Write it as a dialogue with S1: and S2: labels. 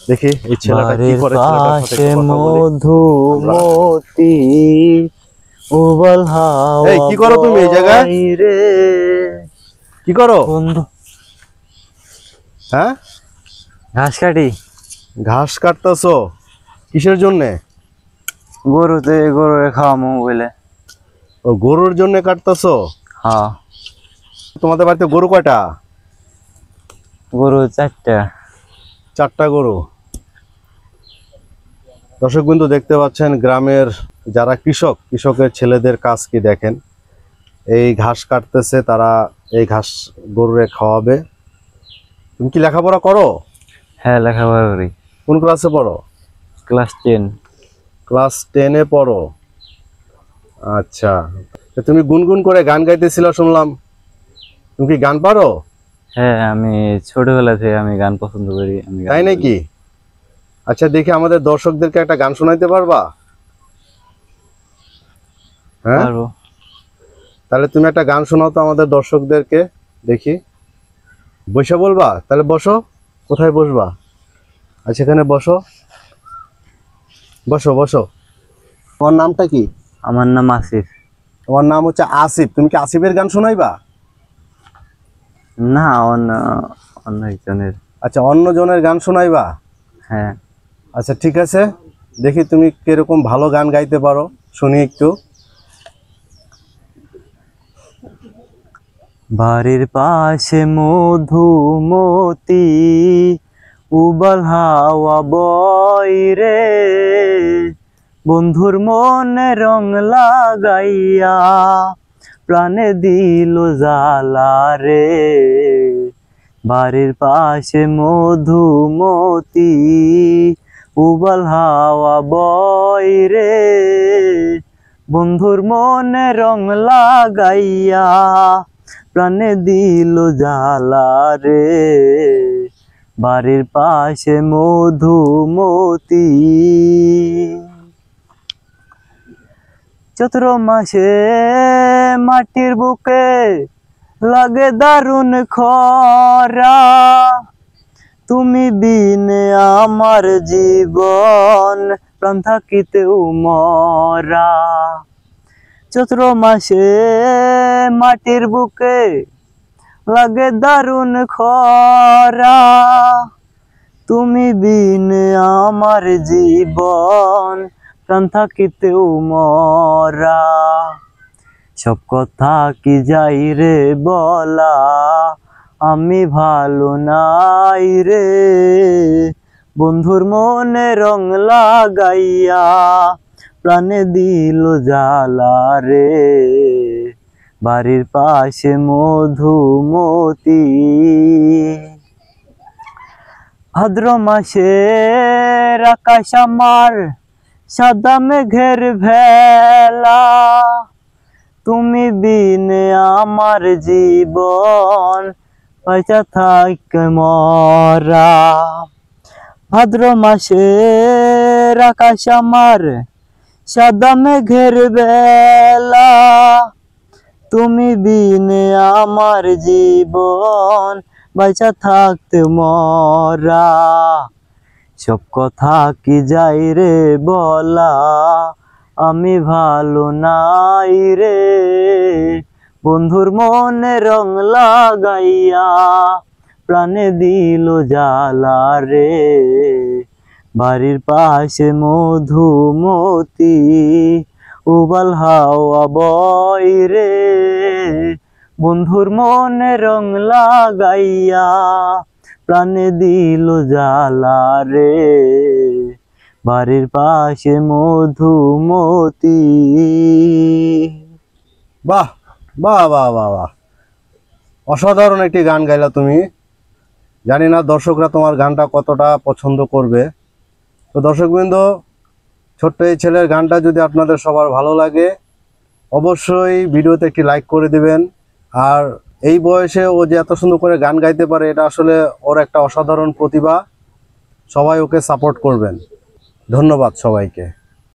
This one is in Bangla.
S1: দেখি এই ছেলেটা কি করে, ছেলেটার সাথে একটু কথা বলি।
S2: মধুমতি উবল হাওয়া।
S1: এই কি করো তুমি এই জায়গায়?
S2: রে
S1: কি করো
S2: বন্ধু?
S1: হ্যাঁ,
S2: ঘাস কাটি।
S1: ঘাস কাটতেছো কিসের জন্য?
S2: গরু খাওয়ামু বলে।
S1: ও, গরুর জন্য কাটতেছো?
S2: হ্যাঁ।
S1: তোমাদের বাড়িতে গরু কয়টা?
S2: গরু 4টা।
S1: 4টা গরু। দর্শক বিন্দু দেখতে পাচ্ছেন গ্রামের যারা কৃষকের ছেলেদের কাজ কি দেখেন। এই ঘাস কাটতেছে তারা, এই ঘাস গরুরে খাওয়াবে। তুমি কি লেখাপড়া করো?
S2: হ্যাঁ, লেখাপড়া করি।
S1: কোন ক্লাসে পড়ো?
S2: ক্লাস 10।
S1: ক্লাস 10-এ পড়ো। আচ্ছা, তুমি গুনগুন করে গান গাইতেছিল শুনলাম, তুমি কি গান পারো?
S2: হ্যাঁ, আমি ছোটবেলা থেকে আমি গান পছন্দ করি।
S1: তাই নাকি? আচ্ছা, দেখি আমাদের দর্শকদেরকে একটা গান শোনাইতে পারবা? হ্যাঁ, তাহলে তুমি একটা গান শোনাও তো আমাদের দর্শকদেরকে দেখি। বসে বলবা? তাহলে বসো। কোথায় বসবা? আচ্ছা, এখানে বসো, বসো বসো। তোমার নামটা কি?
S2: আমার নাম আসিফ।
S1: তোমার নাম হচ্ছে আসিফ। তুমি কি আসিফের গান শোনাইবা?
S2: না, অন্য একজনের।
S1: আচ্ছা, অন্য জনের গান শোনাইবা?
S2: হ্যাঁ।
S1: আচ্ছা, ঠিক আছে, দেখি তুমি কিরকম ভালো গান গাইতে পারো, শুনি একটু।
S2: বাড়ির পাশে মধুমতি উবল হাওয়া বয় রে, বন্ধুর মনে রং লাগাইয়া প্রাণে দিল জ্বালা রে। বাড়ির পাশে মধুমতি উবল হাওয়া বয় রে, বন্ধুর মনে রং লাগাইয়া প্রাণে দিল জ্বালা রে। বাড়ির পাশে মধুমতি। চৈত্র মাসে মাটির বুকে লাগে দারুণ খরা, তুমি বিনে আমার জীবন প্রাণ থাকিতেও মরা। চৈত্র মাসে মাটির বুকে লাগে দারুণ খরা, তুমি বিনে আমার জীবন প্রাণ থাকিতেও মরা। সব কথা কি যাই রে বলা, আমি ভালো নাই রে, বন্ধুর মনে রং লাগাইয়া প্রাণে দিল জ্বালা রে। বাড়ির পাশে মধুমতি। ভাদ্র মাসের আকাশ আমার সাদা মেঘের ভেলা, তুমি বিনে আমার জীবন পয়সা থাকে মরা। ভাদ্র মাসের আকাশ আমার সাদা মেঘের বেলা, তুমি বিনে আমার জীবন বাইচা থাকতে মরা। সব কথা কি যাই রে বলা, আমি ভালো নাই রে, বন্ধুর মনে রং লাগাইয়া প্রাণে দিল জ্বালা রে। বাড়ির পাশে মধুমতি উবল হাওয়া বয় রে, বন্ধুর মনে রং লাগাইয়া প্রাণে দিল জ্বালা রে। বাড়ির পাশে মধুমতি।
S1: বাহ বাহ বাহ বাহ বাহ, অসাধারণ একটি গান গাইলা তুমি। জানি না দর্শকরা তোমার গানটা কতটা পছন্দ করবে। তো দর্শকবৃন্দ, ছোট্ট এই ছেলের গানটা যদি আপনাদের সবার ভালো লাগে, অবশ্যই ভিডিওতে একটি লাইক করে দিবেন। আর এই বয়সে ও যে এত সুন্দর করে গান গাইতে পারে, এটা আসলে ওর একটা অসাধারণ প্রতিভা। সবাই ওকে সাপোর্ট করবেন। ধন্যবাদ সবাইকে।